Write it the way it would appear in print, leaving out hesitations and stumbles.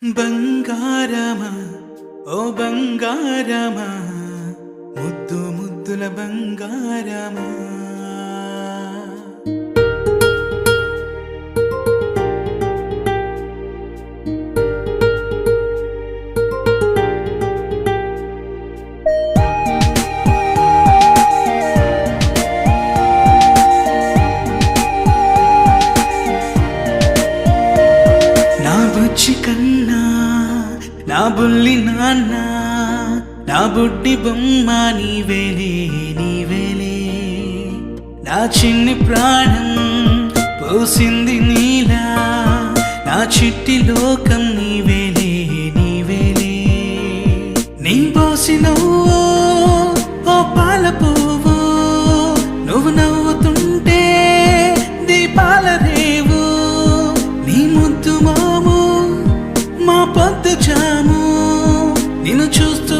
బంగారమా ఓ బంగారమా ముద్దు ముద్దుల బంగారమా నా బుజ్జి కన్నా నా బుల్లి నాన్న నా బుడ్డి బొమ్మ నీవేలే నీవేలే నా చిన్ని ప్రాణం పోసింది నీలా నా చిట్టి లోకం నీవేలే నీవేలే నీ పోసినవో ఓ పాల పువ్వు నువ్వు నవ్వుతుంటే దీపాల రేవు నీ ముద్దు మాము మా పొద్దు జాము నిన్ను చూస్తూ